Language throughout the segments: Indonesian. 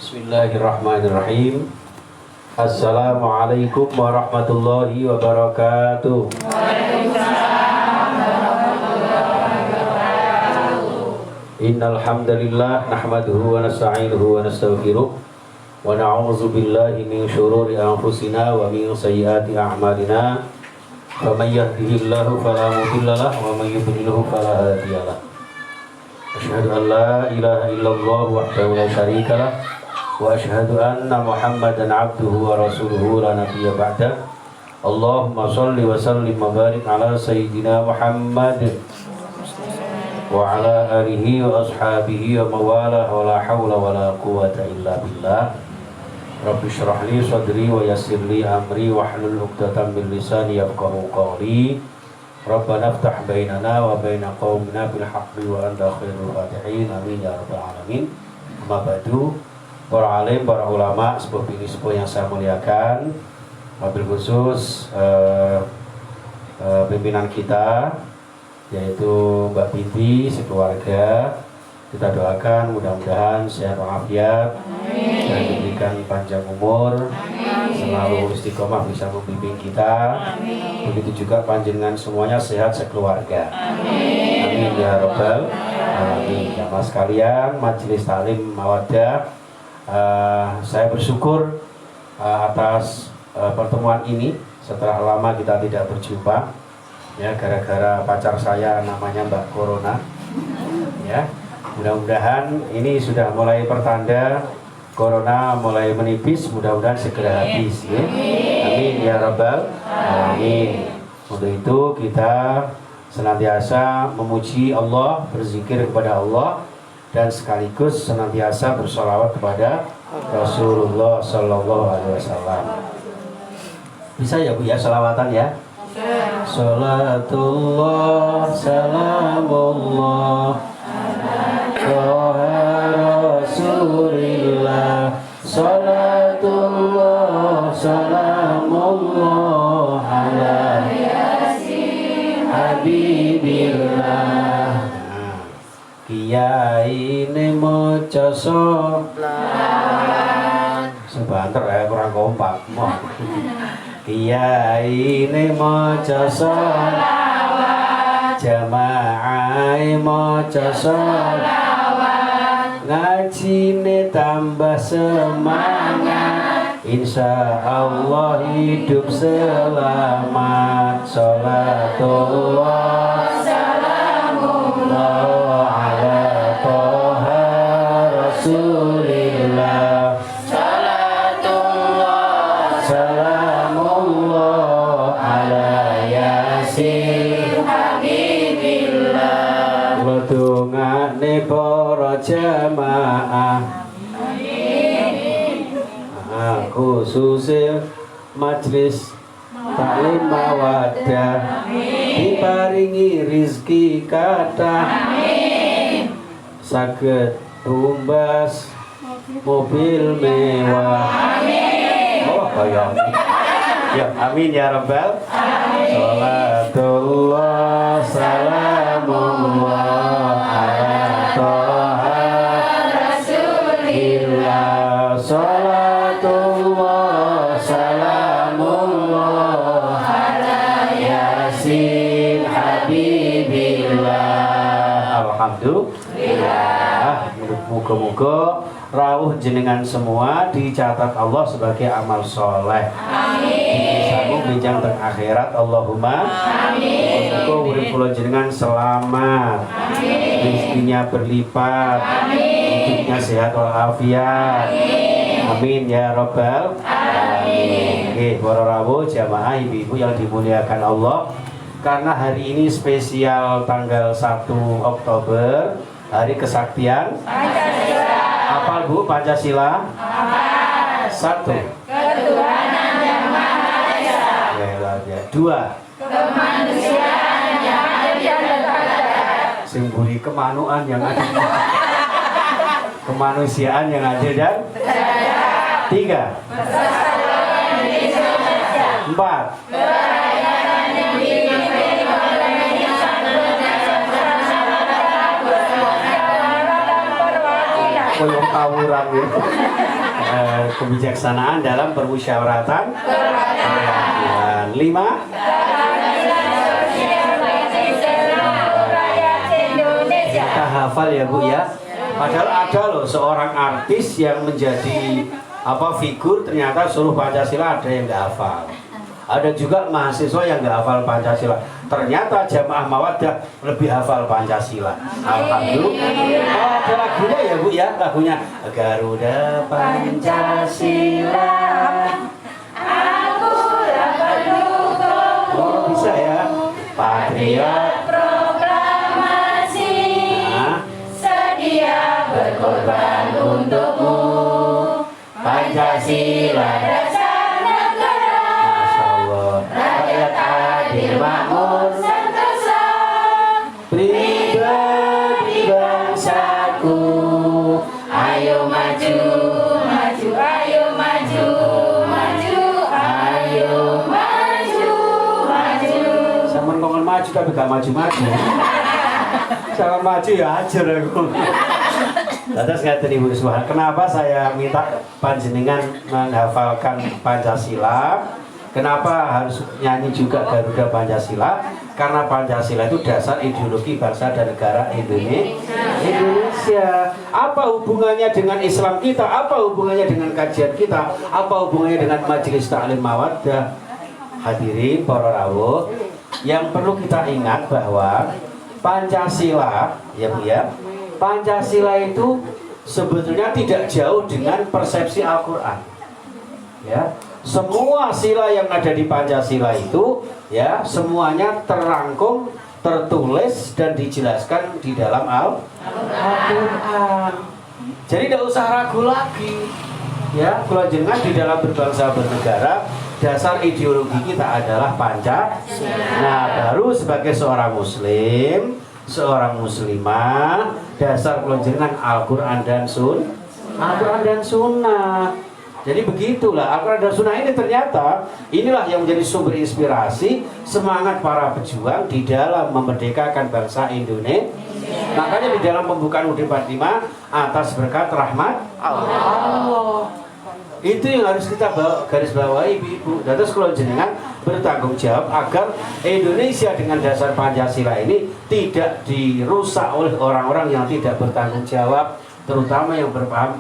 Bismillahirrahmanirrahim. Assalamualaikum warahmatullahi wabarakatuh. Innal hamdalillah nahmaduhu wa nasta'inuhu wa nastaghfiruh wa na'udzu billahi min syururi anfusina wa min sayyiati a'malina. Faman yahdihillahu fala mudhillalah wa man yudhlilhu fala hadiyalah. Asyhadu an la ilaha illallah wahdahu la syarikalah wa asyhadu anna Muhammadan abduhu wa rasuluhu la nabiyya ba'dah. Allahumma shalli wa sallim wa barik ala sayyidina Muhammad wa ala alihi wa ashabihi wa mawalah wa la hawla wa la quwwata illa billah. Rabbi shrah li sadri wa yassir li amri wa hlul 'uqdatam min lisani yafqahu qawli. Rabbana iftah bainana wa baina qaumina bil haqqi wa anta khairul fatihin. Amin ya rabbal alamin. Amma ba'du. Para alim, para ulama, sepuh-sepuh yang saya muliakan, wabil khusus pimpinan kita, yaitu Mbak Binti sekeluarga. Kita doakan mudah-mudahan sehat walafiat dan diberikan panjang umur, selalu istiqomah bisa membimbing kita. Begitu juga panjenengan semuanya sehat sekeluarga. Amin ya rabbal alamin. Jamaah sekalian, majelis taklim mawaddah. Saya bersyukur atas pertemuan ini setelah lama kita tidak berjumpa, ya, gara-gara pacar saya namanya Mbak Corona, ya. Mudah-mudahan ini sudah mulai pertanda Corona mulai menipis, mudah-mudahan segera habis, ya. Amin ya rabbal alamin. Untuk itu kita senantiasa memuji Allah, berzikir kepada Allah, dan sekaligus senantiasa bersolawat kepada Rasulullah Sallallahu Alaihi Wasallam. Bisa ya Bu ya, selawatan ya. Salatullah salamullah ala Rasulillah. Salatullah salamullah ala Habibillah. Kiai ini maca sholawat. Sebentar ya, kurang kompak. Kiai ini maca sholawat. Jamaah maca sholawat. Ngajine tambah semangat. Insya Allah hidup selamat. Sholatullah salamullah Rasulillah. Salatullah salamullah ala yasin habibillah. Wedungane para jamaah, khususnya majelis taklim mawaddah, diparingi rizki kathah, saged tumbas mobil mewah. Oh, bayang. Ya, amin ya rabbal. Salatullah salamullah ala Toha Rasulillah. Salatullah salamullah ala Yasin Habibillah. Alhamdulillah. Muga-muga rawuh jenengan semua dicatat Allah sebagai amal soleh. Amin. Bisa benjang teng akhirat. Allahumma amin. Muga urip kula jenengan selamat. Amin. Rezekinya berlipat. Amin. Hidupnya sehat walafiat. Amin. Amin ya rabbal alamin. Oke, para rawuh jamaah ibu-ibu yang dimuliakan Allah, karena hari ini spesial tanggal 1 Oktober, hari kesaktian Pancasila. Apa Bu Pancasila? Satu, ketuhanan yang maha esa. Ya. Dua, kemanusiaan yang adil dan beradab. Simboli kemanuan yang adil. Kemanusiaan yang adil dan beradab. Tiga, persatuan Indonesia. Empat, kerakyatan yang dipimpin oleh insan berdasarkan koyong tawuran gitu. Kebijaksanaan dalam permusyawaratan. 5. Kita hafal ya Bu ya. Padahal ada loh seorang artis yang menjadi figur, ternyata seluruh Pancasila ada yang nggak hafal. Ada juga mahasiswa yang nggak hafal Pancasila. Ternyata jamaah Mawaddah lebih hafal Pancasila. Alhamdulillah. Ada lagunya ya Bu ya, lagunya Garuda Pancasila. Akulah pendukung. Oh bisa ya. Patriot proklamasi. Sedia berkorban untukmu. Pancasila dasar negara. Masya Allah. Rakyat adil makmur sentosa. Pribadi bangsaku. Ayo maju, maju, ayo maju, maju, ayo maju, maju. Sama ngomong maju tapi gak maju-maju. Jangan maju ya ajar aku. Terus ngaten Ibu Risma, kenapa saya minta panjenengan menghafalkan Pancasila? Kenapa harus nyanyi juga Garuda Pancasila? Karena Pancasila itu dasar ideologi bangsa dan negara Indonesia. Apa hubungannya dengan Islam kita? Apa hubungannya dengan kajian kita? Apa hubungannya dengan Majelis Ta'lim Mawaddah? Hadirin para rawuh, yang perlu kita ingat bahwa Pancasila, ya Bu ya, Pancasila itu sebetulnya tidak jauh dengan persepsi Al-Quran. Ya, semua sila yang ada di Pancasila itu, ya, semuanya terangkum, tertulis dan dijelaskan di dalam Al-Quran. Jadi tidak usah ragu lagi. Ya, kalau jenengan di dalam berbangsa bernegara, dasar ideologi kita adalah Pancasila. Nah, baru sebagai seorang Muslim, seorang muslimah, dasar kelonjengan Al-Quran dan Sunnah. Jadi begitulah, Al-Quran dan Sunnah ini ternyata inilah yang menjadi sumber inspirasi semangat para pejuang di dalam memerdekakan bangsa Indonesia. Makanya di dalam pembukaan UUD 45 atas berkat rahmat Allah. Itu yang harus kita garis bawahi Ibu. Dan terus kalau jenengan bertanggung jawab agar Indonesia dengan dasar Pancasila ini tidak dirusak oleh orang-orang yang tidak bertanggung jawab, terutama yang berpaham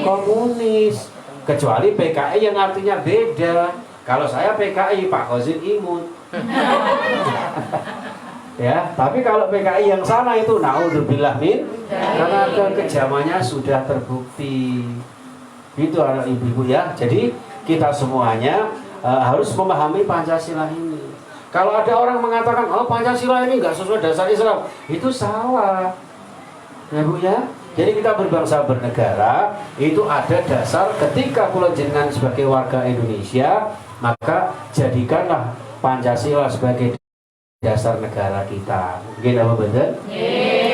komunis. Kecuali PKI yang artinya beda. Kalau saya PKI, Pak Khozin Imun. Ya, tapi kalau PKI yang sana itu naudzubillah min, karena kekejamannya sudah terbukti. Itu anak ibu-ibu ya. Jadi kita semuanya harus memahami Pancasila ini. Kalau ada orang mengatakan, oh Pancasila ini nggak sesuai dasar Islam, itu salah. Ya Bu ya. Jadi kita berbangsa bernegara itu ada dasar ketika kula jenengan sebagai warga Indonesia, maka jadikanlah Pancasila sebagai dasar negara kita. Mungkin apa betul?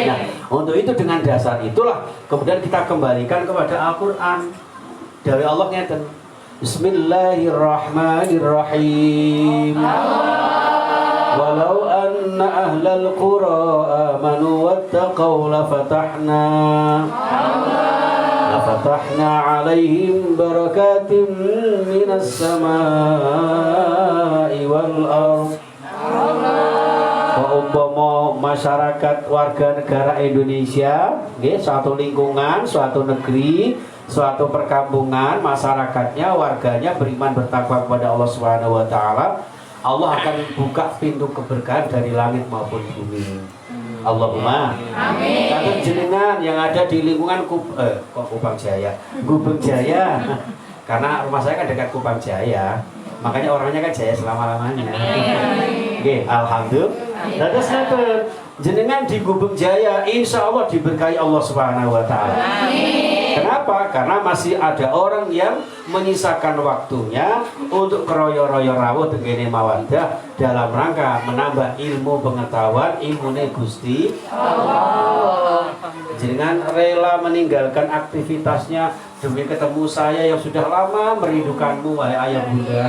Nah, untuk itu dengan dasar itulah kemudian kita kembalikan kepada Al-Quran. Dari Allah ngeten, Bismillahirrahmanirrahim. Walau anna ahlal qura amanu wattaqaw lafatahna alaihim barakatim minas samai wal ardh. Umpama masyarakat warga negara Indonesia, suatu lingkungan, suatu negeri, suatu perkampungan, masyarakatnya, warganya beriman bertakwa kepada Allah Subhanahu wa taala, Allah akan buka pintu keberkahan dari langit maupun bumi. Allahumma amin. Kata jenengan yang ada di lingkungan Kupang Jaya, Gubeng Jaya. Karena rumah saya kan dekat Kupang Jaya, makanya orangnya kan Jaya selama-lamanya. Oke, alhamdulillah. Terus jenengan di Gubeng Jaya, insya Allah diberkahi Allah Subhanahu wa taala. Kenapa? Karena masih ada orang yang menyisakan waktunya untuk keroyo-royo rawuh tengene Mawaddah dalam rangka menambah ilmu pengetahuan, ilmune Gusti Allah. Jenengan rela meninggalkan aktivitasnya demi ketemu saya yang sudah lama merindukanmu, wahai ayah bunda.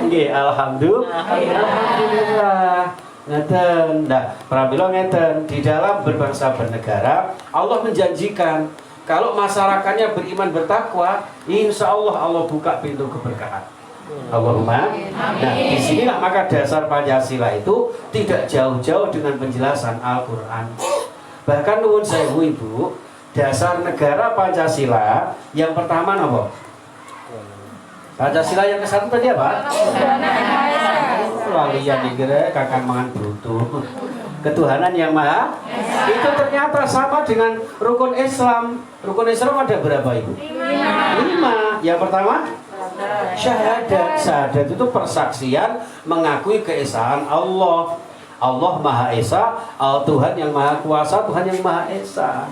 Nggih, alhamdulillah. Ngeten. Nah, pramila ngeten, di dalam berbangsa bernegara Allah menjanjikan kalau masyarakatnya beriman bertakwa, insya Allah Allah buka pintu keberkahan. Allahumma. Nah, disinilah maka dasar Pancasila itu tidak jauh-jauh dengan penjelasan Al-Quran. Bahkan nuwun sewu Ibu, dasar negara Pancasila yang pertama apa? Pancasila yang ke-1 tadi apa? Lalian dikira kakak mangan brutu. Ketuhanan yang maha. Itu ternyata sama dengan rukun Islam. Rukun Islam ada berapa Ibu? 5. Yang pertama syahadat. Syahadat itu persaksian mengakui keesaan Allah. Allah Maha Esa, Tuhan yang Maha Kuasa, Tuhan yang Maha Esa.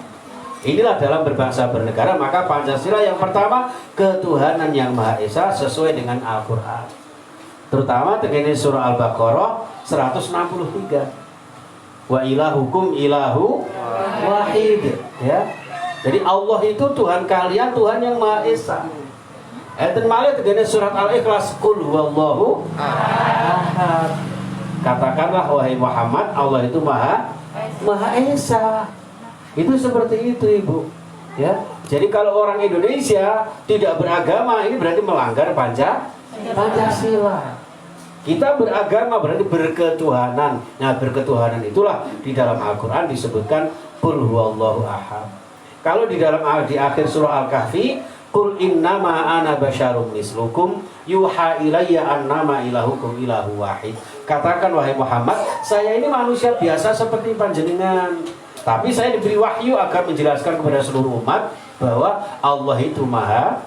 Inilah dalam berbangsa bernegara, maka Pancasila yang pertama ketuhanan yang Maha Esa sesuai dengan Al-Quran. Terutama dengan surah Al-Baqarah 163. Wa ilahukum ilahu wahid, ya. Jadi Allah itu Tuhan kalian, Tuhan yang Maha Esa. Enten malih dengan surat Al-Ikhlas, qul huwallahu ahad. Katakanlah wahai Muhammad, Allah itu Maha Esa. Itu seperti itu Ibu, ya. Jadi kalau orang Indonesia tidak beragama, ini berarti melanggar Pancasila. Kita beragama berarti berketuhanan. Nah, berketuhanan itulah di dalam Al-Quran disebutkan qul huwallahu ahad. Kalau di akhir surah Al-Kahfi, qul innama ana basyarum mislukum yuha ilayya annama ilahukum ilahu wahid. Katakan wahai Muhammad, saya ini manusia biasa seperti panjenengan. Tapi saya diberi wahyu agar menjelaskan kepada seluruh umat bahwa Allah itu Maha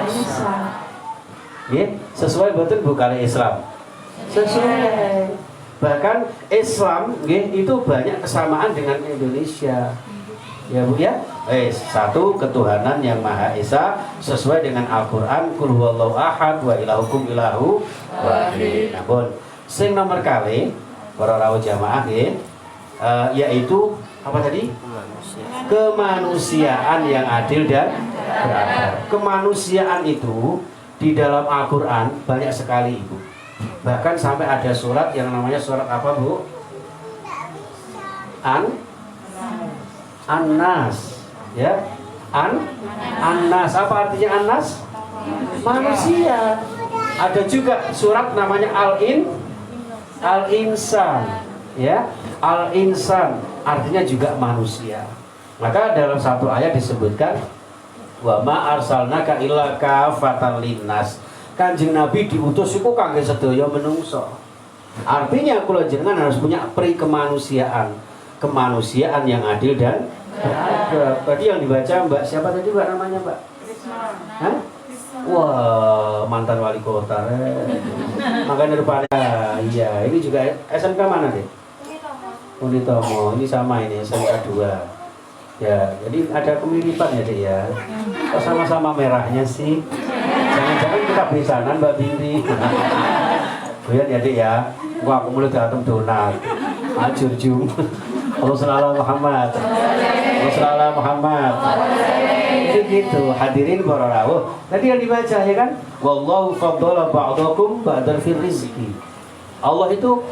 Esa. Ya, sesuai betul bukan Islam. Sesuai. Bahkan Islam itu banyak kesamaan dengan Indonesia. Ya Bu ya. Satu ketuhanan yang Maha Esa sesuai dengan Al-Qur'an, qul huwallahu ahad wa ilahukum ilahu wahid. Nah, pun sing nomor kali para rawuh jamaah yaitu apa tadi? Kemanusiaan yang adil dan beradab. Kemanusiaan itu di dalam Al-Quran banyak sekali Ibu. Bahkan sampai ada surat yang namanya surat apa Bu? An-Nas, ya. An-Nas, apa artinya An-Nas? Manusia. Ada juga surat namanya Al-Insan, ya. Al-Insan artinya juga manusia. Maka dalam satu ayat disebutkan wa ma arsalnaka illa kafatan linnas. Kanjeng Nabi diutus iku kangge sedaya menungso. Artinya kula jenengan harus punya pri kemanusiaan, kemanusiaan yang adil dan beradab. Tadi yang dibaca Mbak siapa tadi Mbak namanya Mbak? Hah? Wah, mantan wali kota. Makanya depannya iya, ini juga SMK mana deh? Unitomo, ini sama ini SMK 2. Ya, jadi ada kemiripan ya Dek ya. Kok sama-sama merahnya sih? Jangan-jangan kita besanan Mbak Binti. Goyan ya Dek ya. Wah, aku mulai datang donat. Ajur jum. Allahumma Muhammad. Allahumma Muhammad. Itu gitu. Hadirin para rawuh. Tadi yang dibaca ya kan? Wallahu faddala ba'dakum ba'dal fil rizqi. Allah itu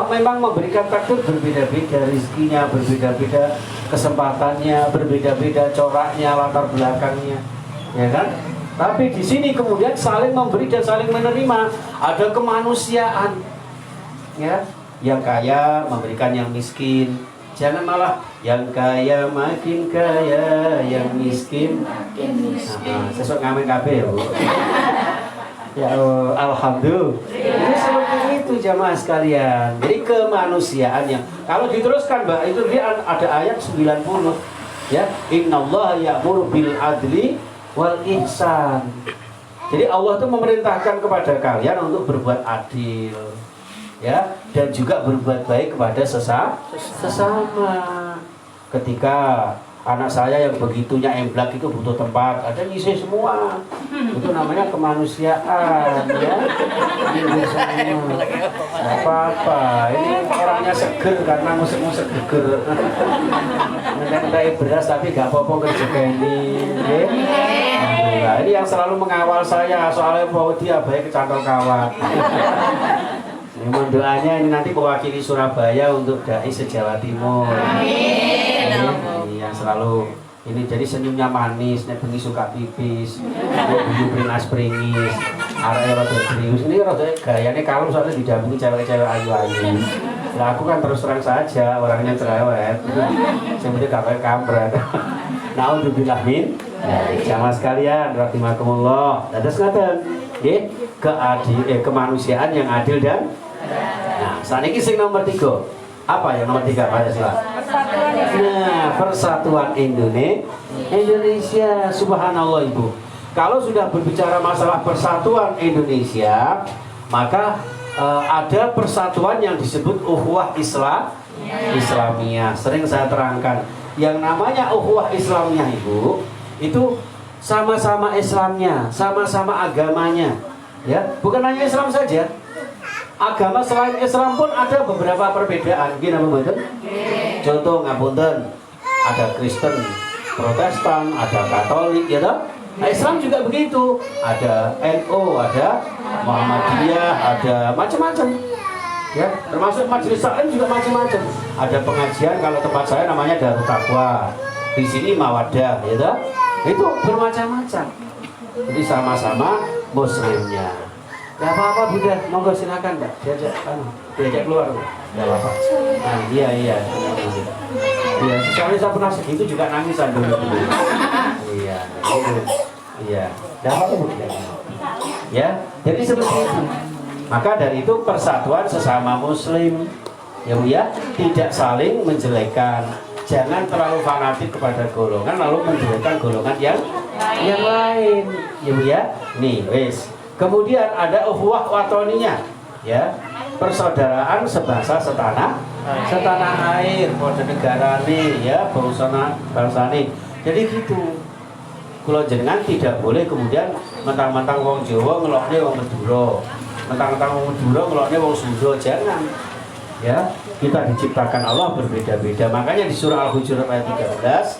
memang memberikan takdir berbeda-beda, rizkinya berbeda-beda, kesempatannya berbeda-beda, coraknya, latar belakangnya, ya kan? Tapi di sini kemudian saling memberi dan saling menerima, ada kemanusiaan, ya. Yang kaya memberikan yang miskin, jangan malah yang kaya makin kaya, yang miskin makin miskin. Sesuk ngamen kabeh ya Bu. Ya alhamdulillah. Itu seperti itu jamaah sekalian. Jadi kemanusiaan yang kalau diteruskan Mbak itu dia ada ayat 90 ya, innallaha ya'muru bil adli wal ihsan. Jadi Allah itu memerintahkan kepada kalian untuk berbuat adil, ya, dan juga berbuat baik kepada sesama. Ketika anak saya yang begitunya emblak itu butuh tempat, ada ngisi semua. Itu namanya kemanusiaan, ya. Nggak apa-apa. Ini orangnya seger karena musik-musik geger. Mengenai beras tapi nggak apa-apa kerja ini. Nah, ini yang selalu mengawal saya soalnya bahwa dia baik kecantol kawat. Mohon doanya ini nanti mewakili Surabaya untuk dai se-Jawa Timur. Amin. Yang selalu ini jadi senyumnya manis, nek bengi suka pipis, guyu prinas pringis, arek rada serius. Ini rada gayane kalem soalnya didampingi cewek-cewek ayu-ayu. Lah aku kan terus terang saja orangnya cerewet. Sebenarnya gak kayak kampret. Naudzubillah min. Jamaah sekalian, rahimakumullah. Dados ngaten. Nggih, kemanusiaan yang adil dan saat ini sing nomor 3. Apa yang nomor 3 Pancasila? Nah, persatuan Indonesia. Subhanallah Ibu. Kalau sudah berbicara masalah persatuan Indonesia, maka ada persatuan yang disebut ukhuwah Islamiyah. Sering saya terangkan, yang namanya ukhuwah Islamiyah Ibu, itu sama-sama Islamnya, sama-sama agamanya. Ya, bukan hanya Islam saja. Agama selain Islam pun ada beberapa perbedaan. Gini apa betul? Contoh ngapunten, ada Kristen, Protestan, ada Katolik, ya toh? Nah, Islam juga begitu. Ada NU, ada Muhammadiyah, ada macam-macam. Ya, termasuk majelis taklim juga macam-macam. Ada pengajian kalau tempat saya namanya Darut Taqwa. Di sini Mawaddah, ya toh? Itu bermacam-macam. Jadi sama-sama muslimnya. Gak apa-apa Bunda, monggo silakan Mbak. Diajak keluar. Gak apa-apa. Nah, iya. Iya, soalnya saya pernah segitu juga nangisan dulu. Iya, iya. Gak apa-apa Bunda. Ya, jadi seperti itu. Maka dari itu persatuan sesama muslim. Ya Bu ya, tidak saling menjelekkan. Jangan terlalu fanatik kepada golongan lalu menjelekkan golongan yang lain. Ya Bu ya. Nih, wes. Kemudian ada ukhuwah watoniyah, ya, persaudaraan sebangsa setanah air, pada negara nih, ya, bangsa nih. Jadi gitu. Kalau jenengan tidak boleh kemudian mentang-mentang wong Jawa ngelokne wong Madura, mentang-mentang wong Madura ngelokne wong Sunda, jangan. Ya, kita diciptakan Allah berbeda-beda. Makanya di surah Al-Hujurat ayat 13,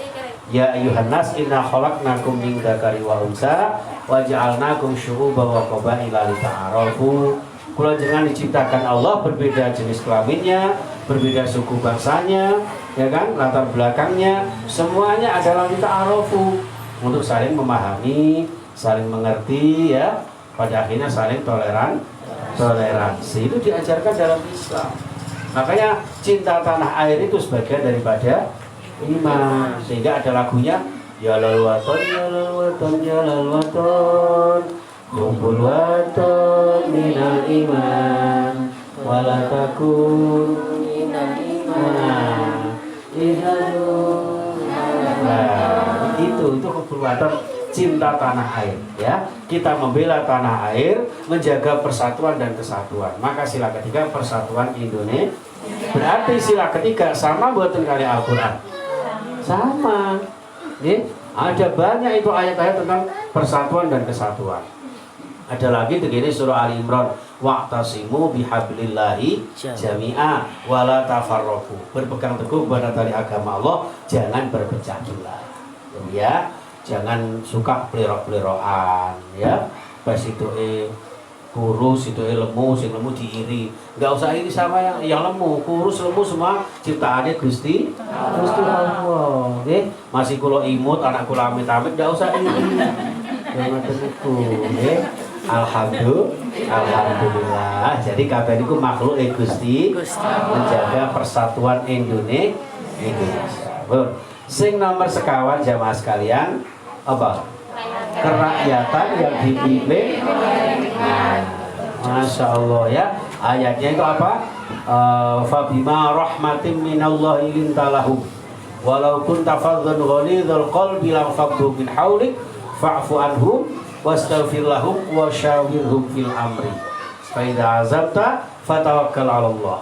ya ayuhan nas inna khalaqnakum min dzakari wa unsa wa ja'alnakum syu'uban wa qabaila lita'arafu. Kula jangan diciptakan Allah berbeda jenis kelaminnya, berbeda suku bangsanya, ya kan, latar belakangnya, semuanya adalah lita'arafu, untuk saling memahami, saling mengerti, ya, pada akhirnya saling toleransi. Itu diajarkan dalam Islam. Makanya cinta tanah air itu sebagian daripada iman, sehingga ada lagunya ya lal waton ya lal waton ya lal waton kumpul waton minal iman wala takun minal iman itu kumpul waton, cinta tanah air, ya, kita membela tanah air, menjaga persatuan dan kesatuan. Maka sila ketiga persatuan Indonesia. Berarti sila ketiga sama buatan kali Al-Quran. Sama, nih, ada banyak itu ayat-ayat tentang persatuan dan kesatuan. Ada lagi begini surah Ali Imran, wa'tasimu bihablillahi jami'a wala tafarraqu. Berpegang teguh pada tali agama Allah, jangan berpecah belah. Ya, jangan suka pelirok-pelirokan, ya. Pas itu kurus, itu lemu, sing lemu diiri. Enggak usah iri sama yang lemu, kurus, lemu semua ciptaannya Gusti Allah. Nggih, masih kula imut, anak kula amit-amit enggak usah iri. Jangan tentu, nggih. Alhamdulillah. Jadi kabeh niku makhluk Gusti menjaga persatuan Indonesia. Sing nomor sekawan jamaah sekalian apa? Kerakyatan yang dipimpin. Masya Allah, ya. Ayatnya itu apa? Fabima rahmatin minallahi lintalahum walau kunta faddan ghalidhal qalbi lam faddu min haulik fa'fu anhum wastaghfir lahum wasyawirhum fil amri fa idza azabta fatawakkal 'ala Allah.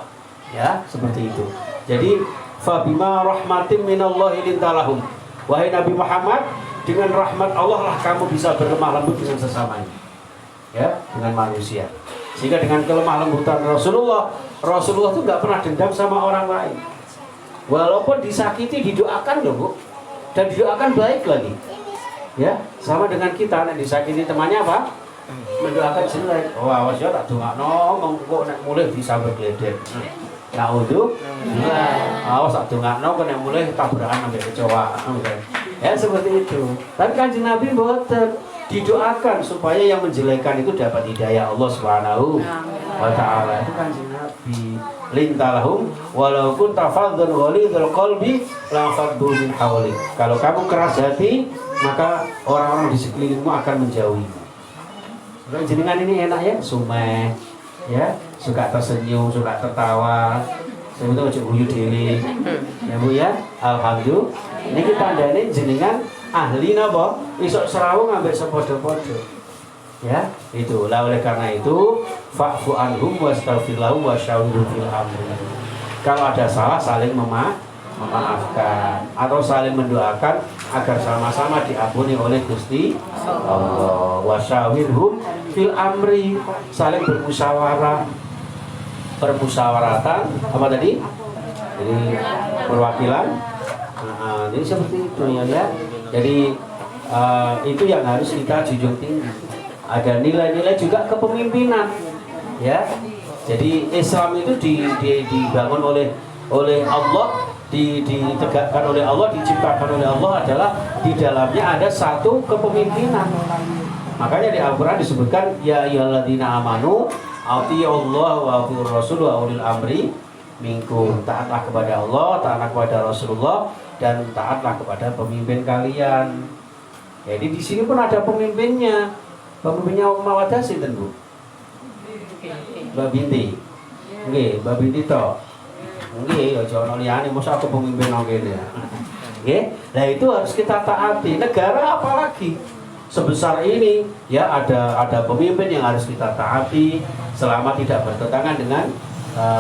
Ya, seperti itu. Jadi fabima rahmatin minallahi lintalahum, wahai Nabi Muhammad, dengan rahmat Allah lah kamu bisa berlemah lembut dengan sesamanya, ya, dengan manusia. Sehingga dengan kelemah lembutan Rasulullah itu nggak pernah dendam sama orang lain. Walaupun disakiti didoakan loh Bu, dan didoakan baik lagi. Ya, sama dengan kita, nek disakiti temannya apa? mendoakan jelek. Oh awas ya tak dongakno mengko nek mulih disambet gledek. Naudzu. Awas tak dongakno kok nek mulih tabrakan ambek kecoa. Ya seperti itu. Tapi Kanjeng Nabi mboten didoakan supaya yang menjelekkan itu dapat hidayah Allah Subhanahu wa taala. Itu Kanjeng Nabi. Lintalahum walau kunta faddan ghalidul qalbi la faddu min hawlik. Kalau kamu keras hati, maka orang-orang di sekelilingmu akan menjauhimu. Kalau jenengan ini enak ya, sumeh, ya, suka tersenyum, suka tertawa, sebetulnya ojo guyu dhewe. Ya Bu ya, alhamdulillah. Ini kita tandane jenengan ahli napa? Isok serawung ambek sepodo-podo. Ya, itu. Lah oleh karena itu, fa'fu anhum wastaghfir lahum wasyawirhum fil amri. Kalau ada salah saling memaafkan atau saling mendoakan agar sama-sama diampuni oleh Gusti Allah. Wasyawirhum fil amri, saling bermusyawarah. Permusyawaratan apa tadi? Jadi perwakilan. Jadi seperti itu ya. Jadi itu yang harus kita junjung tinggi. Ada nilai-nilai juga kepemimpinan, ya. Jadi Islam itu dibangun oleh Allah, ditegakkan oleh Allah, diciptakan oleh Allah adalah di dalamnya ada satu kepemimpinan. Makanya di Al-Quran disebutkan ya ayyuhalladzina amanu atiyullah wa atiyur rasul wa ulil amri minkum. Taatlah kepada Allah, taatlah kepada Rasulullah, dan taatlah kepada pemimpin kalian. Jadi di sini pun ada pemimpinnya. Pemimpinnya Mawadah sinten Bu? Mbak Binti. Nggih, Mbak Binti to. Nggih, aja ono liyane mosok aku pemimpin nang kene. Nggih. Nah itu harus kita taati. Negara apalagi sebesar ini ya ada pemimpin yang harus kita taati selama tidak bertentangan dengan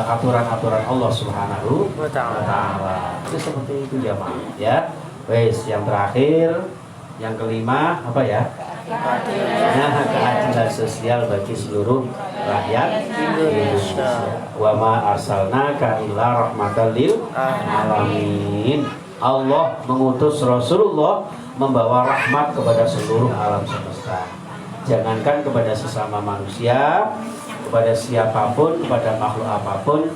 aturan-aturan Allah Subhanahu wa taala. Itu seperti itu jamaah ya. Wes yang terakhir, yang kelima apa ya? Nah, keadilan sosial bagi seluruh rakyat Indonesia. Wa ma arsalnaka illa rahmatan lil alamin. Allah mengutus Rasulullah membawa rahmat kepada seluruh alam semesta. Jangankan kepada sesama manusia, kepada siapapun, kepada makhluk apapun,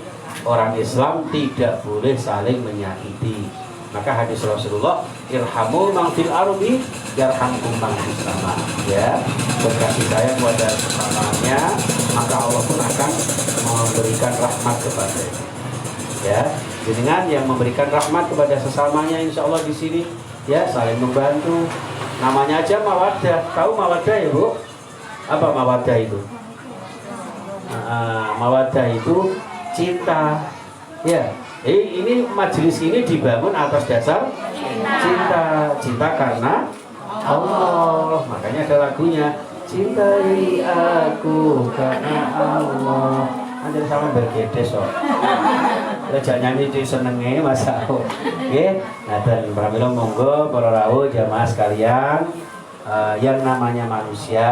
orang Islam tidak boleh saling menyakiti. Maka hadis Rasulullah, irhamu man fil ardi yarhamkum man fis sama. Ya, berkasih sayang kepada sesamanya, maka Allah pun akan memberikan rahmat kepadanya. Ya, dengan yang memberikan rahmat kepada sesamanya, insya Allah di sini ya saling membantu. Namanya aja mawaddah. Tahu mawaddah ya Bu? Apa mawaddah itu? Mawaddah itu cinta. Ya. Ini majelis ini dibangun atas dasar cinta karena Allah. Makanya ada lagunya, cintai aku karena Allah. Anjir sama bergedes kok. Lah jangan nyanyi di senenge Mas aku. Nggih. Nah, dan pramila monggo para rawuh jamaah sekalian, yang namanya manusia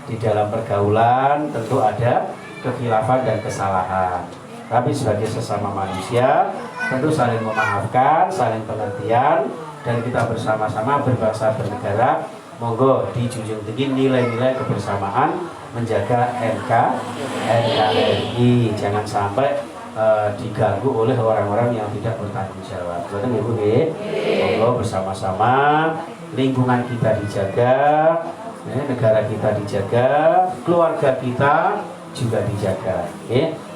di dalam pergaulan tentu ada kekhilafan dan kesalahan. Tapi sebagai sesama manusia tentu saling memaafkan, saling pengertian, dan kita bersama-sama berbangsa bernegara. Monggo dijunjung tinggi nilai-nilai kebersamaan, menjaga NKRI, jangan sampai diganggu oleh orang-orang yang tidak bertanggung jawab. Betul Ibu nggih? Monggo bersama-sama lingkungan kita dijaga, negara kita dijaga, keluarga kita juga dijaga.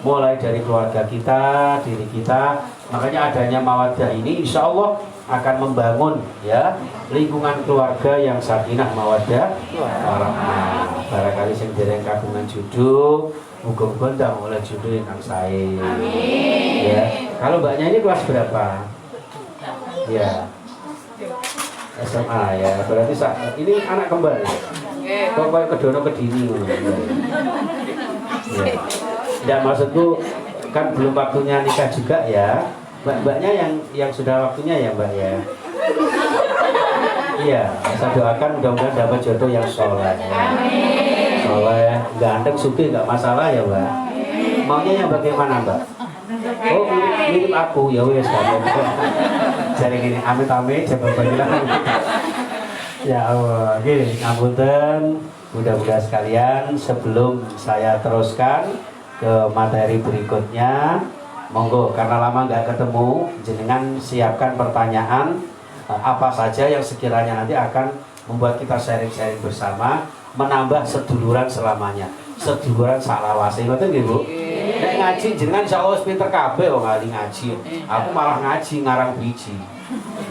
Mulai dari keluarga kita, diri kita. Makanya adanya mawaddah ini insya Allah akan membangun ya lingkungan keluarga yang sakinah mawaddah warahmah. Barangkali sing dereng kagungan jodoh, muga-muga ndang oleh jodoh ingkang sae. Ya. Kalau mbaknya ini kelas berapa? Ya. SMA ya. Berarti ini anak kembar ya? Kok kayak kedono kedini ngono. Ya. Dan maksudku kan belum waktunya nikah juga ya. Mbak-mbaknya yang sudah waktunya ya Mbak ya. Iya, saya doakan mudah-mudahan dapat jodoh yang soleh. Soleh, ganteng, sugih nggak masalah ya Mbak. Maunya yang bagaimana Mbak? Oh mirip aku ya wes kan. Jadi gini, amit-amit coba bilang. Ya Allah, gini ngapunten Mudah-mudahan sekalian, sebelum saya teruskan ke materi berikutnya, monggo karena lama nggak ketemu, jenengan siapkan pertanyaan apa saja yang sekiranya nanti akan membuat kita sharing-sharing bersama, menambah seduluran selamanya, seduluran saklawase. Ngoten nggih Bu? Nek ngaji jenengan insyaallah pinter kabeh wong ahli ngaji. Aku malah ngaji ngarang biji.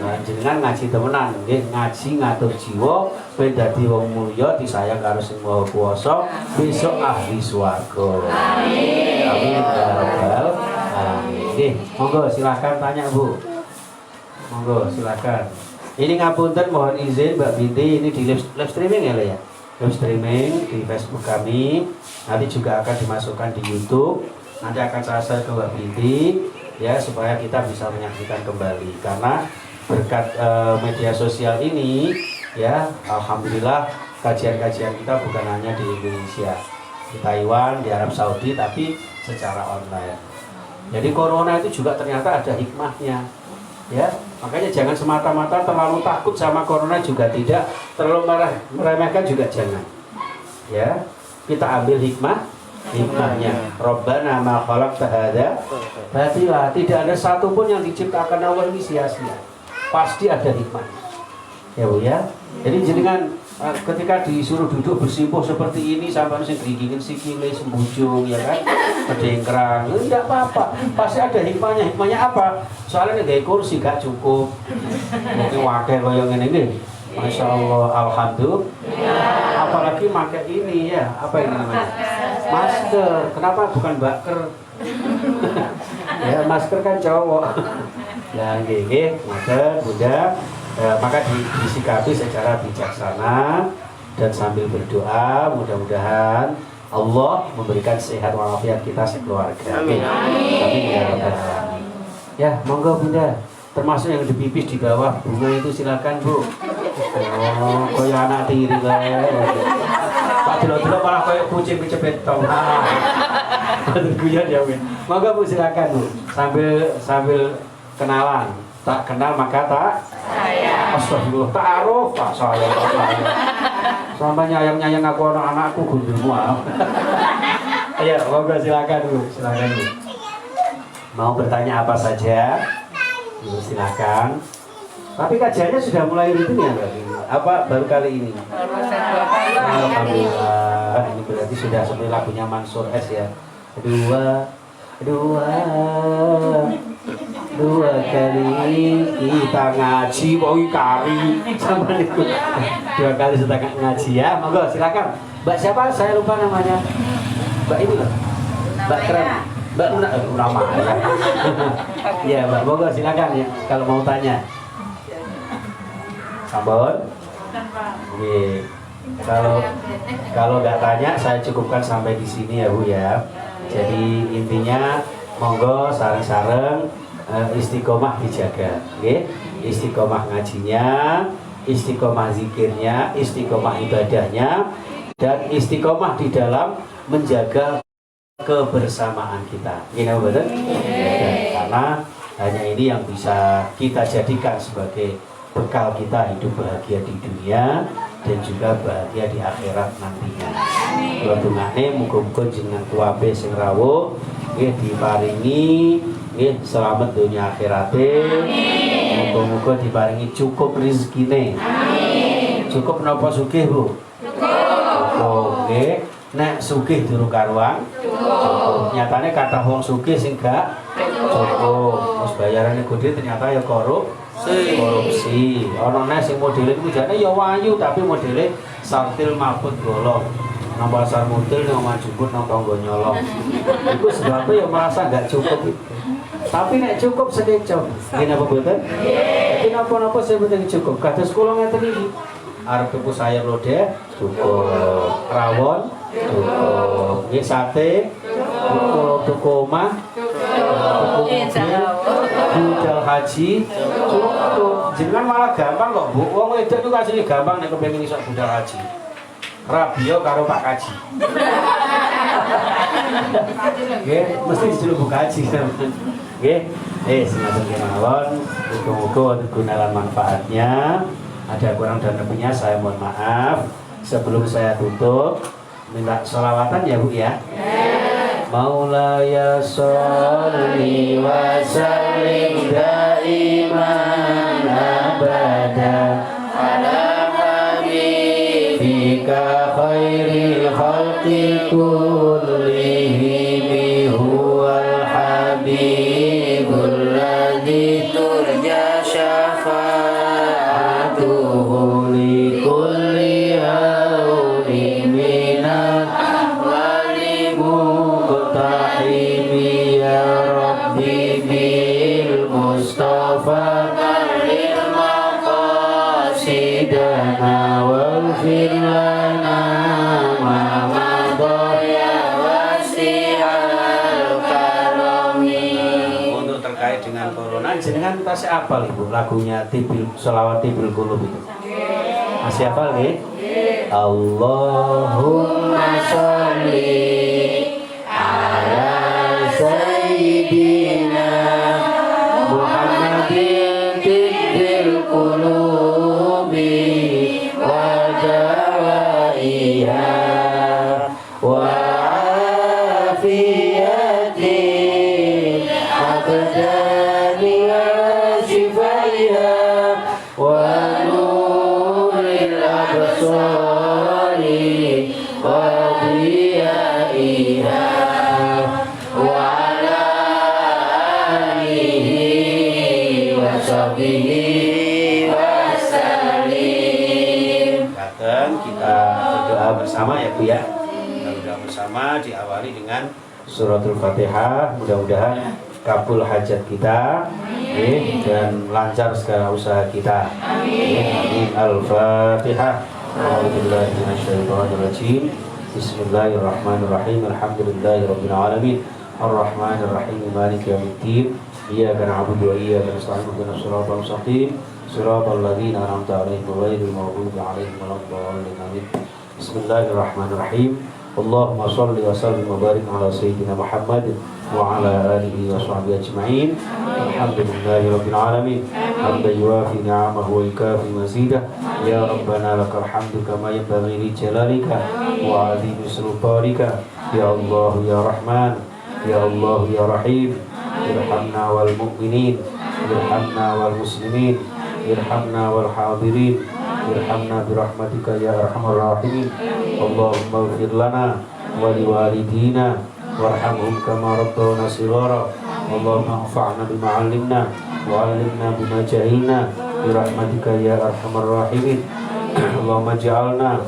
Nah, jenengan ngaji temenan nggih, ngaji ngatur jiwa ben dadi wong mulya disayang karo Sing Maha Kuwasa, besok ahli swarga. Amin. Amin ya rabbal alamin. Nggih, monggo silakan tanya Bu. Monggo silakan. Ini ngapunten mohon izin Mbak Binti, ini di live streaming ya Le ya. Live streaming di Facebook kami. Nanti juga akan dimasukkan di YouTube. Nanti akan saya share ke Mbak Binti ya supaya kita bisa menyaksikan kembali karena berkat media sosial ini ya alhamdulillah kajian-kajian kita bukan hanya di Indonesia, di Taiwan, di Arab Saudi, tapi secara online. Jadi corona itu juga ternyata ada hikmahnya ya, makanya jangan semata-mata terlalu takut sama corona juga tidak, terlalu meremehkan juga jangan ya. Kita ambil hikmahnya. Rabbana ma khalaqta hadza batila, tidak ada satupun yang diciptakan Allah ini sia-sia, pasti ada hikmahnya ya Bu ya. Jadi jenengan ketika disuruh duduk bersimpuh seperti ini sampai sing gigingin sikile sembujung ya kan, pedengkrang, enggak apa-apa, pasti ada hikmahnya. Hikmahnya apa? Soalnya nek kursi gak cukup, mungkin wakil kaya ngene nggih. Masya Allah, alhamdulillah. Apalagi pakai ini ya, apa ini namanya? Masker. Kenapa bukan baker? Ya masker kan cowok. Ya nggih, ngoten Bunda. Maka disikapi secara bijaksana dan sambil berdoa, mudah-mudahan Allah memberikan sehat walafiat kita sekeluarga. Amin. Amin ya rabbal alamin. Ya, monggo Bunda. Termasuk yang di pipis di bawah bunga itu silakan Bu. Oh, koyo anak tiri kae. Pak dilo-dilo malah koyo kucing kecepet tong. Guyon ya win. Monggo Bu silakan Bu. Sambil kenalan. Tak kenal maka tak sayang. Astagfirullah, ta'aruf tak sayang. Sampai nyayang-nyayang aku anak-anakku gundulmu. Ayo, monggo silakan Bu. Silakan Bu. Mau bertanya apa saja? Silakan. Tapi kajiannya sudah mulai rutin ya Mbak? Apa baru kali ini? Alhamdulillah. Ini berarti sudah seperti lagunya Mansur S ya. Dua kali kita ngaji, woi kari sama itu. Dua kali sudah ngaji ya. Monggo silakan. Mbak siapa? Saya lupa namanya. Mbak ini loh. Mbak keren. Mbak nama ya. Ya Mbak, monggo silakan ya kalau mau tanya. Sampun. Oke. Kalau nggak tanya saya cukupkan sampai di sini ya Bu ya. Jadi intinya monggo sareng-sareng istiqomah dijaga, okay? Istiqomah ngajinya, istiqomah zikirnya, istiqomah ibadahnya, dan istiqomah di dalam menjaga kebersamaan kita. Ini betul? Karena hanya ini yang bisa kita jadikan sebagai bekal kita hidup bahagia di dunia dan juga bahagia di akhirat nantinya. Kalau dungane muga-muga jenengan kuwabe sing rawuh nggih diparingi nggih selamat dunia akhirate. Muga-muga diparingi cukup rezekine. Amin. Cukup napa sugih, Bu? Cukup. Nggih. Nek sugih durung karuan. Cukup. Nyatane kathah wong sugih sing gak cukup. Terus bayarane gede ternyata ya korupsi. Ono nek sing modele iku jane ya wayu tapi modele sartil mabut golong. Nang pasar mutil nang majubut nang tangga nyolong. Iku sebabnya ya merasa gak cukup itu. Tapi nek cukup sekeco. Nggih napa mboten? Nggih. Napa-napa sing penting cukup. Kados kula ngeten iki. Arep tuku sayur lodeh cukup. Rawon cukup. Nggih sate cukup. Tuku omah budal haji cukup. Jenengan malah gampang kok Bu. Wong wedok niku asline gampang nek kepengin iso budal haji. Rabio karo Pak Kaji. Nggih, mesti diceluk Bu Kaji. Nggih. Semacam kemawon, muga-muga wonten guna lan manfaatnya. Ada kurang dan lebihnya saya mohon maaf. Sebelum saya tutup, minta sholawatan ya Bu ya. Maulaya sholli wa sallim daiman abada ala habibika khairil khalqi kullihim huwal habibul ladzi turja syafa'atuhu li kulli hawlin minal ahwali muqtahimi ya rabbi bil mustafa lil maqasidana wal firlana ma madaya wasi'al karami. Untuk terkait dengan corona, jenengan pasti apal Ibu lagunya Tibil Sholawat Tibil Qulub itu? Masih hafal nggih? Allahumma sholli ala sayyidina Muhammadin tibbil qulubi wa dawaiha wa afiyatil abdani wa shifaiha wa nuril absari wa diyaiha wa ala alihi wa sahbihi wa sallim. Kita berdoa bersama ya Bu ya. Kita berdoa bersama diawali dengan suratul Fatihah. Mudah-mudahan kabul hajat kita dan lancar segala usaha kita. Amin. Al-Fatihah. A'udzubillahi minasyaitonirrajim. Bismillahirrahmanirrahim. Alhamdulillahirabbil alamin. Arrahmanir rahim. Maliki yaumiddin. Iyyaka na'budu wa iyyaka nasta'in. Ihdinas siratal mustaqim. Siratal ladzina an'amta 'alaihim ghairil maghdubi 'alaihim waladdallin. Amin. Bismillahirrahmanirrahim. Allahumma shalli wa sallim wa barik ala sayyidina Muhammad wa ala alihi wa sahbihi ajma'in. Alhamdulillahi rabbil alamin. Hamdan yuwafi ni'amahu wa yukafi mazidah. Ya Rabbana lakal hamdu kama yanbaghi li jalalika wa 'azimi sultanika. Ya Allah ya Rahman, ya Allah ya Rahim. Irhamna wal mu'minin, irhamna wal muslimin, irhamna wal hadirin, irhamna birahmatika ya arhamar rahimin. Allahumma ighfir lana wa liwalidina warhamhum kama rabbawna shighara. Allahumma anfa'na bima 'allimna wa 'allimna bima jahilna birahmatika ya arhamar rahimin. Allahumma ij'alna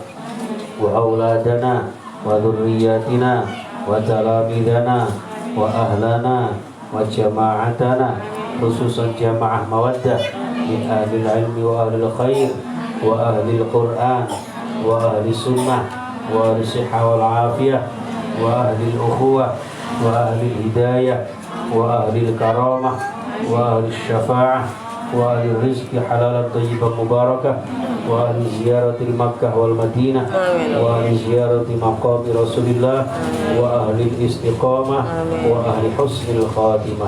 wa auladana wa dhurriyyatina wa talamidana wa ahlana wa jama'atana, khususan jamaah mawaddah min ahlil ilmi wa ahlil khair wa ahlil Qur'an wa ahli sunnah wa ahli sihah wal afiyah wa ahli ukhuwah wa ahli hidayah wa ahli karamah wa ahli syafa'ah wa ahli rizki halalan tayyiban mubarakah wa ahli ziyaratil Makkah wal Madinah wa ahli ziyarati maqami Rasulillah wa ahli istiqamah wa ahli husnil khatimah.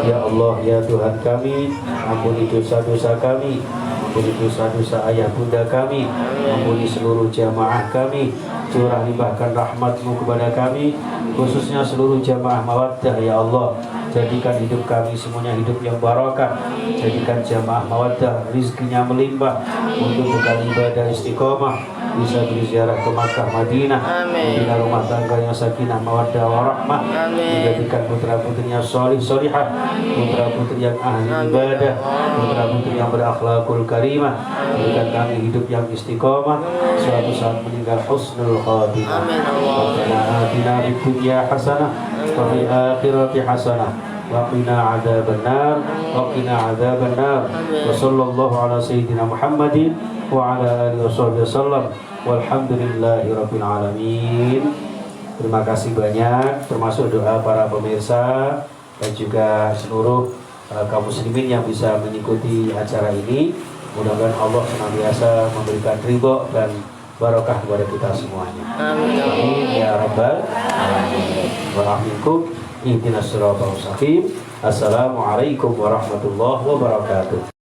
Ya Allah ya Tuhan kami, ampuni dosa-dosa kami, ampuni dosa-dosa ayah bunda kami, ampuni seluruh jamaah kami, curah limpahkan rahmat-Mu kepada kami, khususnya seluruh jamaah mawaddah ya Allah. Jadikan hidup kami semuanya hidup yang barakah. Jadikan jamaah mawaddah rizkinya melimpah untuk bekal ibadah istiqomah, bisa berziarah ke Makkah Madinah, membina rumah tangga yang sakinah mawaddah warahmah, menjadikan putra putrinya solih solihah, putra putri yang ahli ibadah, putra putri yang berakhlakul karimah. Jadikan kami hidup yang istiqomah, suatu saat meninggal husnul khatimah. Rabbana atina fid dunya hasanah wa fil akhirati hasanah wa qina adzabannar wa qina adzabannar. Wa sallallahu ala sayyidina Muhammadin wa ala alihi wasallam. Walhamdulillahi rabbil alamin. Terima kasih banyak, termasuk doa para pemirsa dan juga seluruh kaum muslimin yang bisa mengikuti acara ini. Mudah-mudahan Allah senantiasa memberikan ridho dan barokah kepada kita semuanya. Amin ya rabbal alamin. Wa rahminkum ihdinas siratal mustaqim. Assalamualaikum warahmatullahi wabarakatuh.